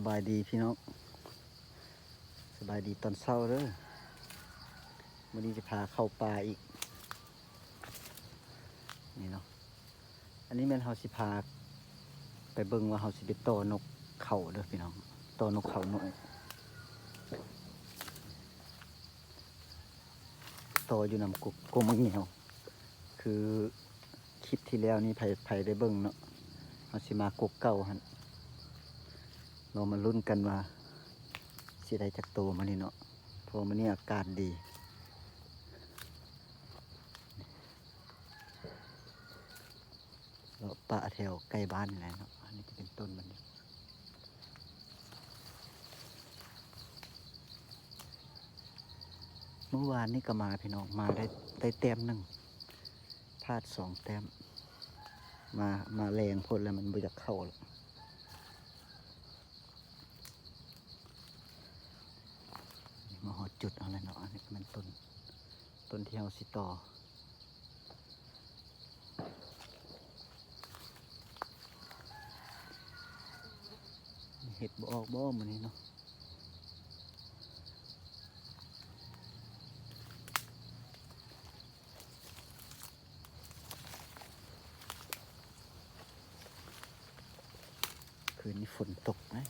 บายดีพี่น้องสบายดีตอนเช้าเด้อวันนี้จะพาเข้าป่าอีกนี่เนาะอันนี้แม่นเฮาสิพาไปเบิ่งว่าเฮาสิไปต่อนกเขาเด้อพี่น้องต่อนกเขาหน่อยต่ออยู่นำกมังเหี่ยวคือคลิปที่แล้วนี่ไผได้เบิ่งเนาะเฮาสิมากกเก่าหั่นเรามาลุ้นกันว่าสิได้จักโตมานี่เนาะเพราะมันนี่อากาศดีแล้วป่าแถวใกล้บ้านนี่แหละเนาะอันนี้จะเป็นต้นมันเมื่อวานนี่ก็มาพี่น้องมาได้แต้มหนึ่งพลาด2 แต้มมาแรงพ้นแล้วมันบ่อยากเข้าแล้วมาหอดจุดเอาเลยเนาะอันนี้มันต้นที่เราสิต่อเห็ดบ่ออกบ่มันนี้เนาะคืนนี้ฝนตกนะ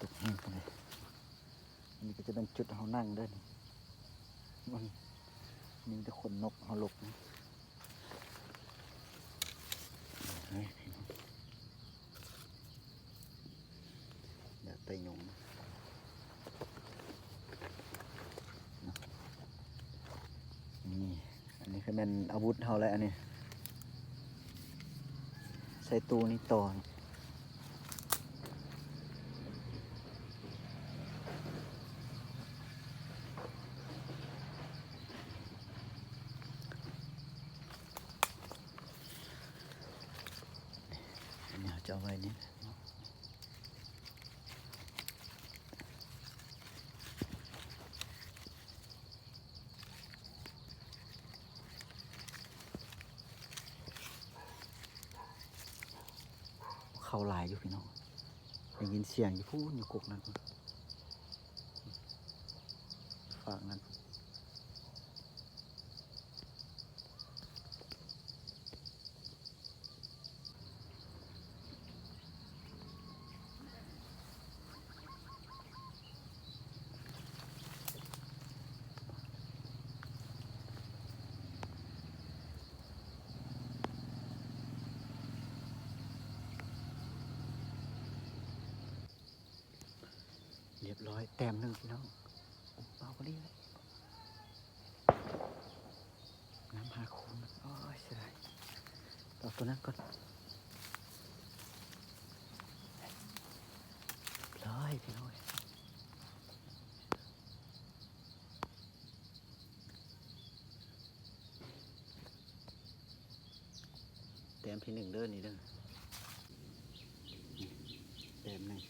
ตกแห้งไปเลยอันนี้ก็จะเป็นจุดเขานั่งเด้อมันมีแต่ขนนกเขาหลบนะเดี๋ยวไต่ยงนี่อันนี้คือเป็นอาวุธเขาแล้วอันนี้ใส่ตู้นี้ต่อจะเอาไว้นี่เขาหลายอยู่พี่น้องได้ยินเสียงอยู่พูดอยู่กกนั้นฝากนั้นเรียบร้อยแต้มหนึ่งพี่น้องเบาก็ดีเลยน้ำหาคูมันโอ้ยเสียดายต่อตัวนั้นก่อนร้อยพี่น้อยแต้มที่1เด้อนี่เด้อแต้มหนึ่ง